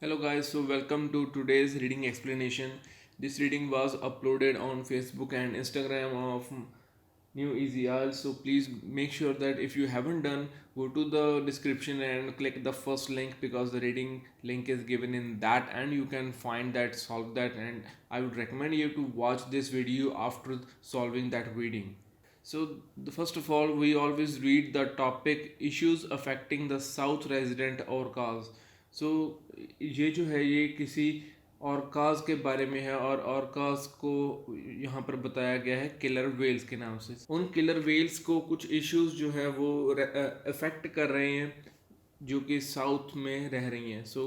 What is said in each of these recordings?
Hello guys, so welcome to today's reading explanation. This reading was uploaded on Facebook and Instagram of New Easy IELTS. So please make sure that if you haven't done, go to the description and click the first link because the reading link is given in that and you can find that, solve that, and I would recommend you to watch this video after solving that reading. So, first of all, we always read the topic issues affecting the South resident orcas. So, ये जो है ये किसी ऑर्काज के बारे में है और ऑर्काज को यहाँ पर बताया गया है किलर वेल्स के नाम से। उन किलर वेल्स को कुछ इश्यूज जो है वो अफेक्ट कर रहे हैं जो कि साउथ में रह रही हैं। So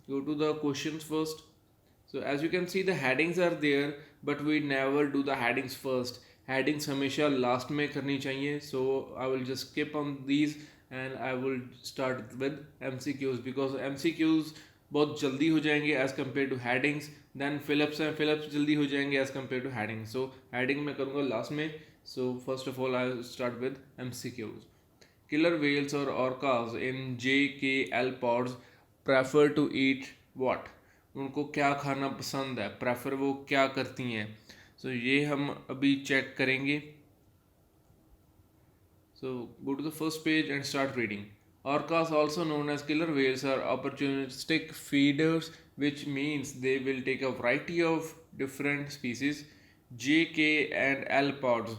go to the questions first. So as you can see the headings are there but we never do the headings first. Headings हमेशा last में करनी चाहिए. So I will just skip on these and I will start with MCQs because MCQs बहुत जल्दी हो जाएंगे as compared to headings. Then Phillips and Phillips जल्दी हो जाएंगे as compared to headings. So heading मैं करूँगा last में. So first of all I will start with MCQs. Killer whales or orcas in JKL pods prefer to eat what? उनको क्या खाना पसंद है, प्रेफर वो क्या करती हैं. सो ये हम अभी चेक करेंगे. So go to the first page and start reading. Orcas, also known as killer whales, are opportunistic feeders, which means they will take a variety of different species. J, K and L pods,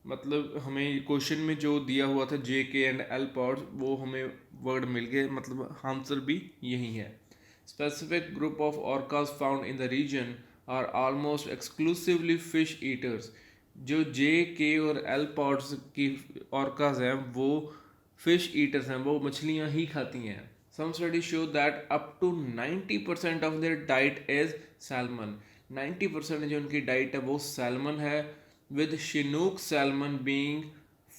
मतलब हमें question में जो दिया हुआ था जे के and L pods वो हमें वर्ड मिल गए, मतलब आंसर भी यही है. Specific group of orcas found in the region are almost exclusively fish eaters. जो जे के और एल पॉड्स की ऑर्काज हैं वो फिश ईटर्स हैं, वो मछलियाँ ही खाती हैं. Some studies show that up to 90% of their diet is salmon. 90% जो उनकी डाइट है वो सैल्मन है, with Chinook salmon being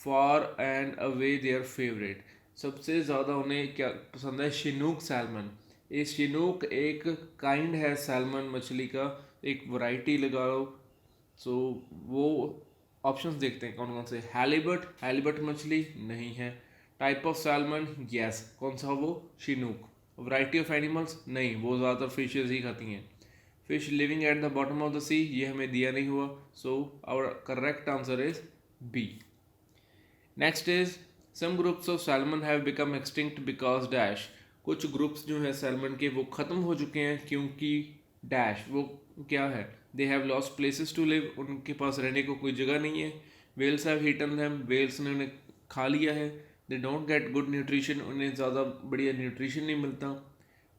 far and away their favorite. सबसे ज़्यादा उन्हें क्या पसंद है? Chinook salmon. ये Chinook एक काइंड है सैल्मन मछली का, एक वैरायटी लगा लो. सो वो ऑप्शंस देखते हैं कौन कौन से. हैलीबट, हैलीबट मछली नहीं है. Type of salmon, yes. कौन सा वो? Chinook. वैरायटी ऑफ एनिमल्स, नहीं, वो ज़्यादातर फिशेज ही खाती हैं. Fish living at the bottom of the sea, ये हमें दिया नहीं हुआ. So our correct answer is B. Next is some groups of salmon have become extinct because dash. कुछ ग्रुप्स जो है सैल्मन के वो ख़त्म हो चुके हैं क्योंकि डैश. वो क्या है? They have lost places to live, उनके पास रहने को कोई जगह नहीं है. Whales have eaten them, whales ने उन्हें खा लिया है. They don't get good nutrition, उन्हें ज़्यादा बढ़िया न्यूट्रिशन नहीं मिलता.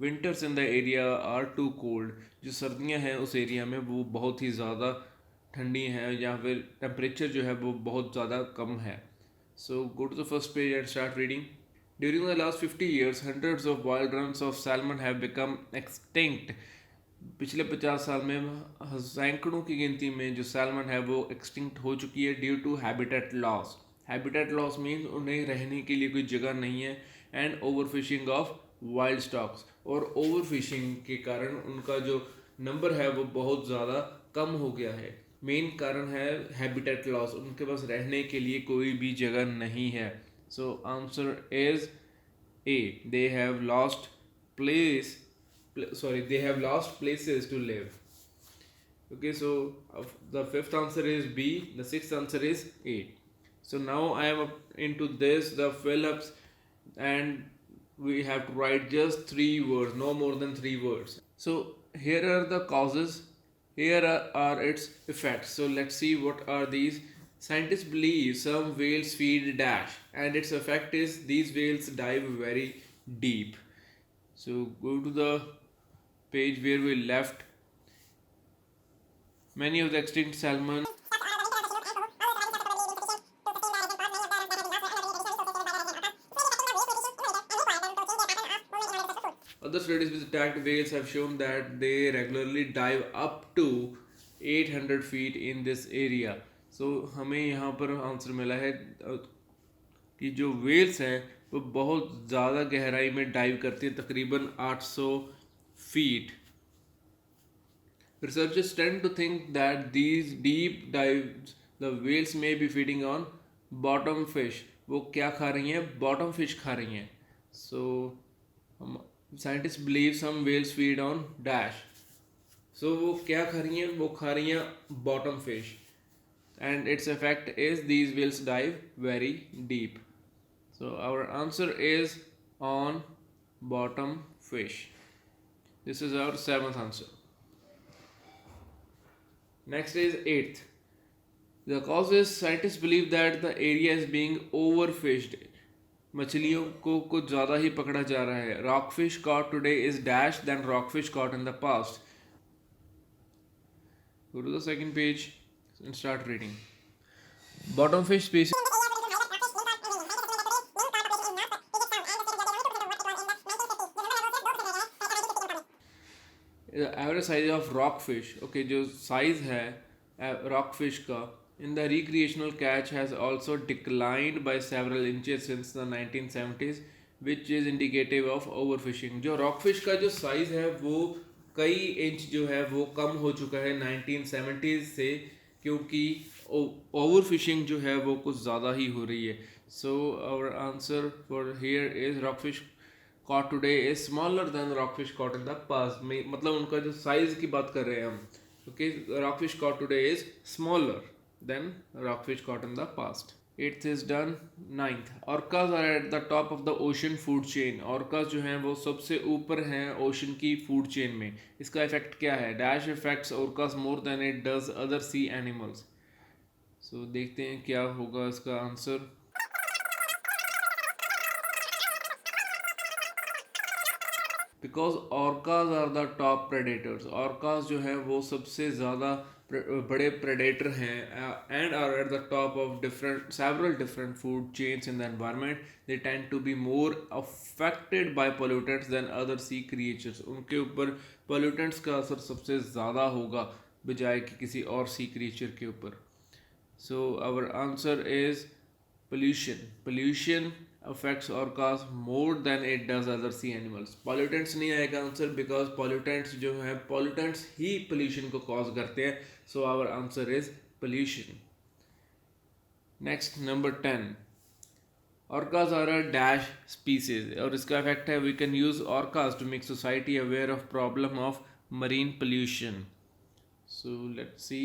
Winters in the area are too cold, जो सर्दियाँ हैं उस एरिया में वो बहुत ही ज़्यादा ठंडी हैं या फिर टेम्परेचर जो है वो बहुत ज़्यादा कम है. So go to the first page and start reading. During the last 50 years, hundreds of wild runs of salmon have become extinct. पिछले 50 साल में सैकड़ों की गिनती में जो सैल्मन है वो एक्सटिंक्ट हो चुकी है due to habitat loss. Habitat loss means उन्हें रहने के लिए कोई जगह नहीं है. And over fishing of wild stocks, और ओवर फिशिंग के कारण उनका जो नंबर है वो बहुत ज़्यादा कम हो गया है. मेन कारण है हैबिटेट लॉस, उनके पास रहने के लिए कोई भी जगह नहीं है. So answer is A. They have lost place. They have lost places to live. Okay, so the fifth answer is B. The sixth answer is A. So now I am into this the Phillips, and we have to write just 3 words, no more than 3 words. So here are the causes. Here are its effects. So let's see what are these. Scientists believe some whales feed dash, and its effect is these whales dive very deep. So go to the page where we left. Many of the extinct salmon. Other studies with attacked whales have shown that they regularly dive up to 800 feet in this area. So हमें यहाँ पर answer मिला है कि जो Wales हैं वो बहुत ज़्यादा गहराई में डाइव करती हैं, तकरीबन 800 feet. Researchers tend to think that these deep dives, the whales may be feeding on bottom fish. वो क्या खा रही हैं? बॉटम फिश खा रही हैं. सो हम Scientists believe some whales feed on dash. So वो क्या खा रही हैं? वो खा रही हैं bottom fish. And its effect is these whales dive very deep. So our answer is on bottom fish. This is our seventh answer. Next is eighth. The cause is scientists believe that the area is being overfished. मछलियों को कुछ ज़्यादा ही पकड़ा जा रहा है. Rockfish caught today is dash than rockfish caught in the past. Go to the second page and start reading. Bottom fish species. Average size of rock fish. Okay, जो size है रॉक फिश का in the recreational catch has also declined by several inches since the 1970s which is indicative of over fishing. जो rock fish का जो size है वो कई inch जो है वो कम हो चुका है 1970s से, क्योंकि ओवर फिशिंग जो है वो कुछ ज़्यादा ही हो रही है. So our answer for here is rock fish caught today is smaller than rockfish caught in the past. में मतलब उनका जो साइज की बात कर रहे हैं हम. Okay, rockfish caught today is smaller than rockfish caught in the past. Eighth is done. Ninth, orcas are at the top of the ocean food chain. Orcas जो हैं वो सबसे ऊपर हैं ocean की food chain में. इसका effect क्या है? Dash affects orcas more than it does other sea animals. So देखते हैं क्या होगा इसका answer. Because orcas are the top predators. Orcas जो है वो सबसे ज़्यादा बड़े प्रेडेटर हैं and are at the top of different several different food chains in the environment. They tend to be more affected by pollutants than other sea creatures. उनके ऊपर pollutants का असर सबसे ज़्यादा होगा बजाय कि किसी और सी क्रिएचर के ऊपर. So our answer is pollution. Pollution affects orcas more than it does other sea animals. Pollutants नहीं आएगा आंसर, because pollutants जो है pollutants ही pollution को cause करते हैं. So our answer is pollution. Next, number 10. Orcas are a dash species और इसका effect है we can use orcas to make society aware of problem of marine pollution. So let's see.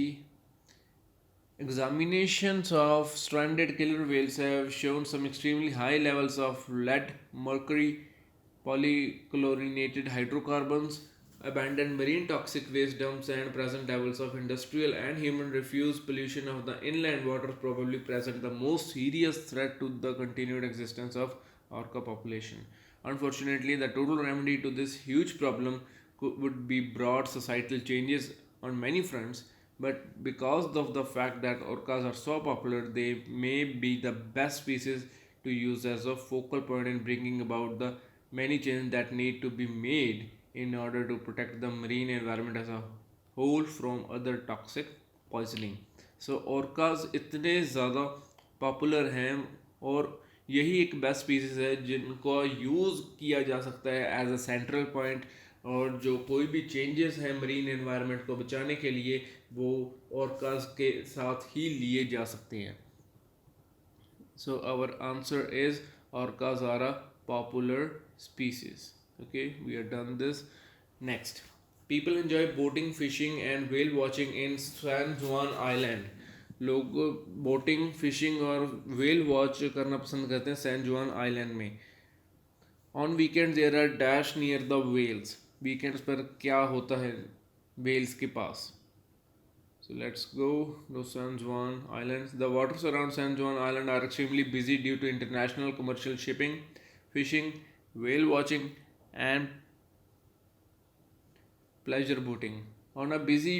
Examinations of stranded killer whales have shown some extremely high levels of lead, mercury, polychlorinated hydrocarbons, abandoned marine toxic waste dumps, and present levels of industrial and human refuse pollution of the inland waters probably present the most serious threat to the continued existence of orca population. Unfortunately, the total remedy to this huge problem would be broad societal changes on many fronts, but because of the fact that orcas are so popular, they may be the best species to use as a focal point in bringing about the many changes that need to be made in order to protect the marine environment as a whole from other toxic poisoning. So orcas इतने ज़्यादा popular हैं और यही एक best species है जिनको use किया जा सकता है एज अ सेंट्रल पॉइंट, और जो कोई भी चेंजेस हैं मरीन एनवायरनमेंट को बचाने के लिए वो ऑर्कास के साथ ही लिए जा सकते हैं. So our answer is orcas are a popular species. Okay, we are done this. Next, people enjoy boating, fishing and whale watching in San Juan island. लोग बोटिंग, फिशिंग और व्हेल वॉच करना पसंद करते हैं सैन जुआन आइलैंड में. On weekend there are dash near the whales. Weekends पर क्या होता है वेल्स के पास. So let's go to San Juan islands. The waters around San Juan island are extremely busy due to international commercial shipping, fishing, whale watching and pleasure boating. On a busy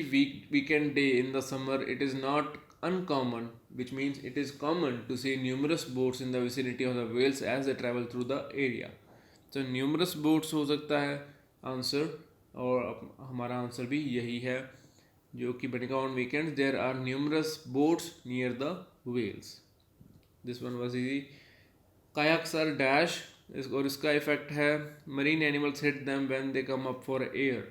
weekend day in the summer, it is not uncommon, which means it is common to see numerous boats in the vicinity of the whales as they travel through the area. So numerous boats हो सकता है answer, और हमारा answer भी यही है जो कि बनेगा. On weekends there are numerous boats near the whales. This one was easy. Kayaks are dash, और इसका इफेक्ट है marine animals hit them when they come up for air.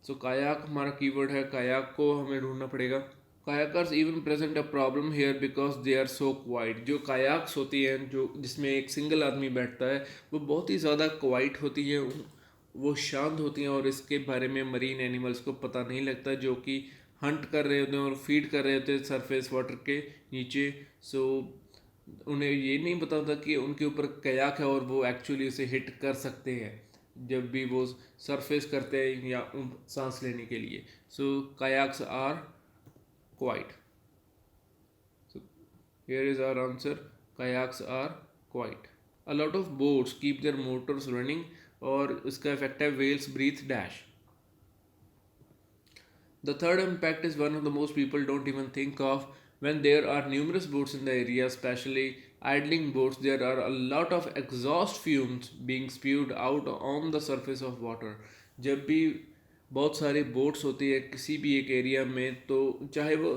So kayak हमारा कीवर्ड है, कायाक को हमें ढूंढना पड़ेगा. Kayakers even present a problem here because they are so quiet. जो कायाक्स होती हैं जो जिसमें एक सिंगल आदमी बैठता है वो बहुत ही ज़्यादा क्वाइट होती है. वो शांत होती हैं और इसके बारे में मरीन एनिमल्स को पता नहीं लगता, जो कि हंट कर रहे होते हैं और फीड कर रहे होते हैं सरफेस वाटर के नीचे। सो उन्हें ये नहीं पता होता कि उनके ऊपर कयाक है और वो एक्चुअली उसे हिट कर सकते हैं जब भी वो सरफेस करते हैं या सांस लेने के लिए। So kayaks are quiet. So here is our answer. Kayaks are quiet. A lot of boats keep their motors running और इसका इफेक्ट है whales breathe dash. The third impact is one of the most people don't even think of. When there are numerous boats in the area, especially idling boats, there are a lot of exhaust fumes being spewed out on the surface of water. जब भी बहुत सारी boats होती है किसी भी एक area में, तो चाहे वो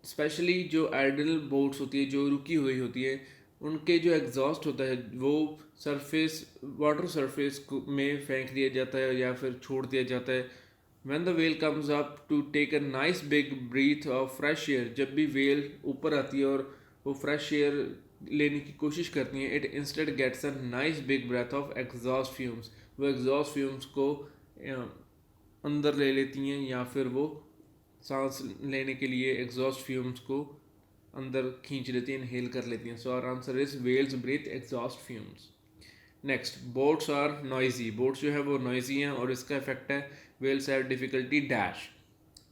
स्पेशली जो आइडल बोट्स होती है जो रुकी हुई होती है, उनके जो एग्जॉस्ट होता है वो सरफेस वाटर सरफेस में फेंक दिया जाता है या फिर छोड़ दिया जाता है। When the whale comes up to take a nice big breath of fresh air, जब भी whale ऊपर आती है और वो fresh air लेने की कोशिश करती है, it instead gets a nice big breath of exhaust fumes. वो exhaust fumes को अंदर ले लेती हैं या फिर वो सांस लेने के लिए exhaust fumes को अंदर खींच लेती हैं, इनहेल कर लेती हैं। So our answer is whales breathe exhaust fumes. Next, boats are noisy. Boats जो है वो नॉइजी हैं और इसका इफेक्ट है whales have difficulty dash.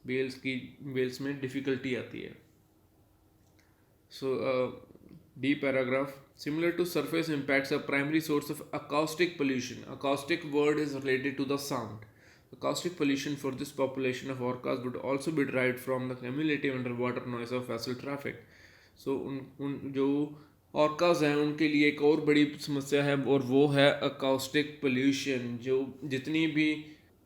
Whales में डिफ़िकल्टी आती है। So D paragraph, similar to surface impacts a primary source of acoustic pollution. Acoustic word is related to the sound. Acoustic pollution for this population of orcas would also be derived from the cumulative underwater noise of vessel traffic. So उन जो ऑर्काज हैं उनके लिए एक और बड़ी समस्या है और वो है अकाउस्टिक पोल्यूशन। जो जितनी भी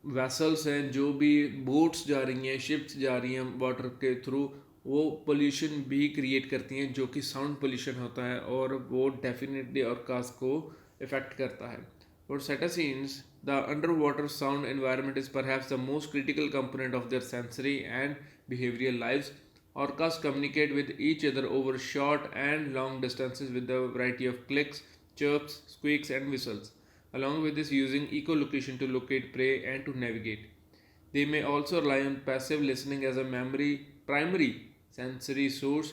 वेसल्स हैं, जो भी बोट्स जा रही हैं, शिप्स जा रही हैं वाटर के थ्रू, वो पोल्यूशन भी क्रिएट करती हैं जो कि साउंड पोल्यूशन होता है और वो डेफिनेटली ऑर्काज को इफ़ेक्ट करता है। For cetaceans, the underwater sound environment is perhaps the most critical component of their sensory and behavioral lives. Orcas communicate with each other over short and long distances with a variety of clicks, chirps, squeaks, and whistles, along with this using echolocation to locate prey and to navigate. They may also rely on passive listening as a primary sensory source.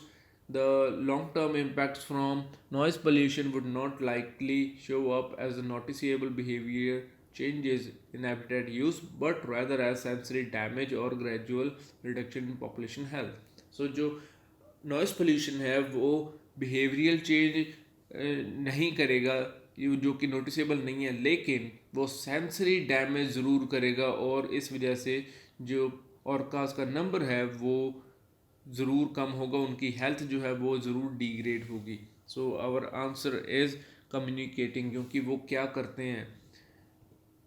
The long-term impacts from noise pollution would not likely show up as a noticeable behavior changes in habitat use, but rather as sensory damage or gradual reduction in population health. So जो noise pollution है वो behavioral change नहीं करेगा, जो कि noticeable नहीं है, लेकिन वो सेंसरी डैमेज ज़रूर करेगा और इस वजह से जो ऑर्कास का नंबर है वो ज़रूर कम होगा, उनकी हेल्थ जो है वो ज़रूर डिग्रेड होगी। So our answer is communicating, क्योंकि वो क्या करते हैं,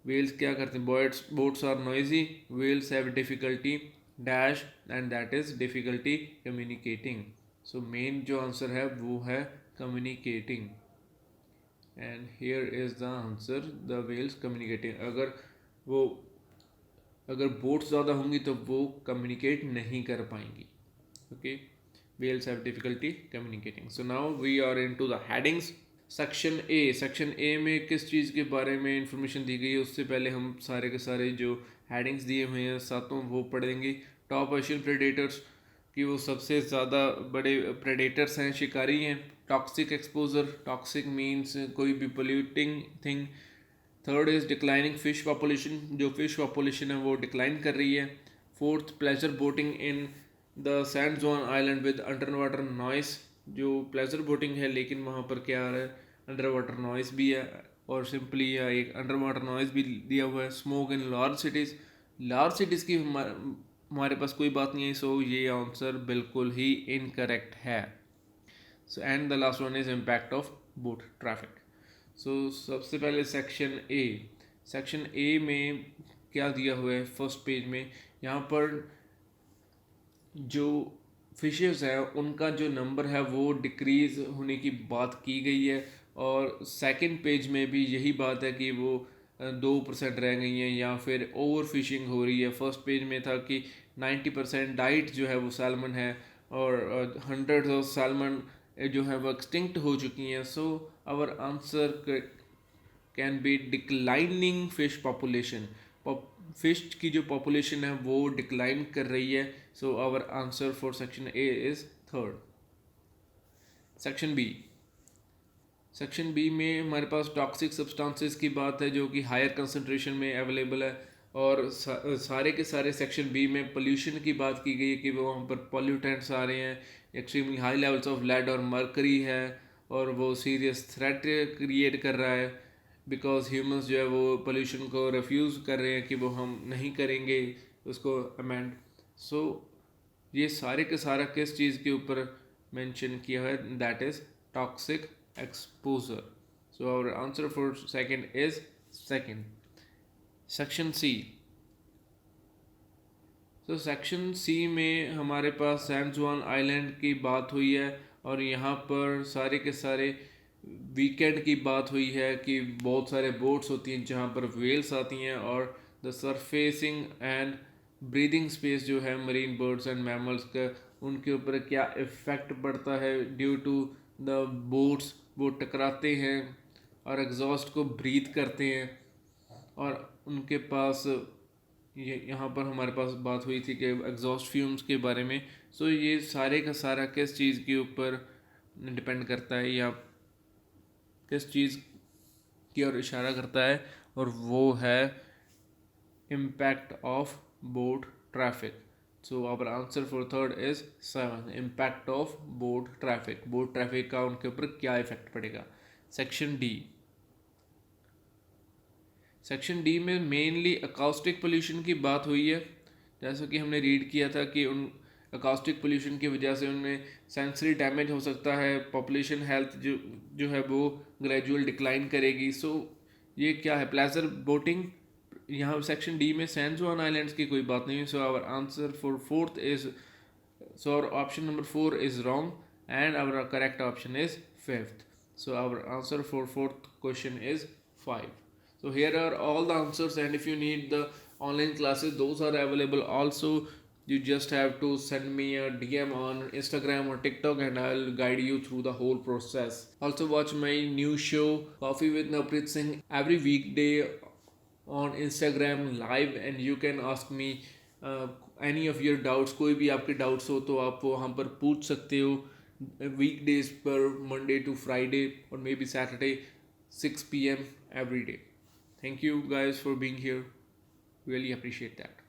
वेल्स क्या करते हैं, boats are noisy, whales have difficulty dash and that is difficulty communicating. So main जो आंसर है वो है communicating and here is the answer, the whales communicating. अगर बोट्स ज़्यादा होंगी तो वो कम्युनिकेट नहीं कर पाएंगी। Okay, whales have difficulty communicating. So now we are into the headings. Section A में किस चीज़ के बारे में इंफॉर्मेशन दी गई है, उससे पहले हम सारे के सारे जो हेडिंग्स दिए हुए हैं सातों वो पढ़ देंगे। टॉप एशियन प्रेडेटर्स कि वो सबसे ज़्यादा बड़े प्रेडेटर्स हैं, शिकारी हैं। टॉक्सिक एक्सपोजर, टॉक्सिक मीन्स कोई भी polluting thing. Third is declining fish population, जो फिश पॉपुलेशन है वो डिक्लाइन कर रही है। Fourth, pleasure boating in the sand zone island with under water noise, जो प्लेजर बोटिंग है लेकिन वहाँ पर क्या आ रहा है, अंडर वाटर नॉइस भी है और सिंपली एक अंडर वाटर नॉइस भी दिया हुआ है। स्मोक इन लार्ज सिटीज़ की हमारे पास कोई बात नहीं है, सो ये आंसर बिल्कुल ही इनकरेक्ट है। So and the last one is impact of boat traffic. So सबसे पहले सेक्शन ए में क्या दिया हुआ है फर्स्ट पेज में, यहाँ पर जो फिशेस है उनका जो नंबर है वो डिक्रीज़ होने की बात की गई है और सेकंड पेज में भी यही बात है कि वो 2% रह गई हैं या फिर ओवर फिशिंग हो रही है। फर्स्ट पेज में था कि 90% डाइट जो है वो सैल्मन है और 100 ऑफ सैल्मन जो है वो एक्सटिंक्ट हो चुकी हैं। So our answer can be declining fish population, fish की जो पॉपुलेशन है वो डिक्लाइन कर रही है. So our answer for section A is third. Section B. Section B में हमारे पास टॉक्सिक सब्सटेंसेस की बात है जो कि हायर कंसंट्रेशन में अवेलेबल है, और सारे के सारे सेक्शन बी में पोल्यूशन की बात की गई है कि वो वहाँ पर पॉल्यूटेंट्स आ रहे हैं, extremely high levels of lead और मर्करी है, और वो सीरियस थ्रेट क्रिएट कर रहा है बिकॉज ह्यूमंस जो है वो पोल्यूशन को रिफ्यूज़ कर रहे हैं कि वो हम नहीं करेंगे उसको अमेंड. सो ये सारे के सारा किस चीज़ के ऊपर मेंशन किया है, that is toxic exposure. So our answer for second is second. Section C. So section C में हमारे पास सैन जुआन आइलैंड की बात हुई है, और यहाँ पर सारे के सारे वीकेंड की बात हुई है कि बहुत सारे बोट्स होती हैं जहाँ पर वेल्स आती हैं, और the surfacing and breathing space जो है मरीन बर्ड्स एंड मैमल्स का, उनके ऊपर क्या इफ़ेक्ट पड़ता है ड्यू टू द बोट्स. वो टकराते हैं और एग्जॉस्ट को ब्रीथ करते हैं, और उनके पास ये यहाँ पर हमारे पास बात हुई थी कि एग्जॉस्ट फ्यूम्स के बारे में. सो ये सारे का सारा किस चीज़ के ऊपर डिपेंड करता है या किस चीज़ की ओर इशारा करता है, और वो है impact of boat traffic. So our answer for third is 7. Impact of boat traffic. Boat traffic का उनके ऊपर क्या इफेक्ट पड़ेगा. Section D. सेक्शन डी में मेनली अकाउस्टिक पोल्यूशन की बात हुई है. जैसा कि हमने रीड किया था कि उन अकाउस्टिक पोल्यूशन की वजह से उनमें सेंसरी डैमेज हो सकता है, पॉपुलेशन हेल्थ जो है वो ग्रेजुअल डिक्लाइन करेगी. सो ये क्या है, प्लेजर बोटिंग. यहाँ सेक्शन डी में सैन जुआन आइलैंड्स की कोई बात नहीं है. So our answer for fourth is, so our option number 4 is wrong and our correct option is fifth. So our answer for fourth question is 5. So here are all the answers, and if you need the online classes, those are available also. You just have to send me a DM on Instagram or TikTok and I'll guide you through the whole process. Also watch my new show Coffee with Navpreet Singh every weekday on Instagram live, and you can ask me any of your doubts. कोई भी आपके doubts हो तो आप वहाँ पर पूछ सकते हो weekdays पर, Monday to Friday or maybe Saturday 6 p.m. every day. Thank you guys for being here. Really appreciate that.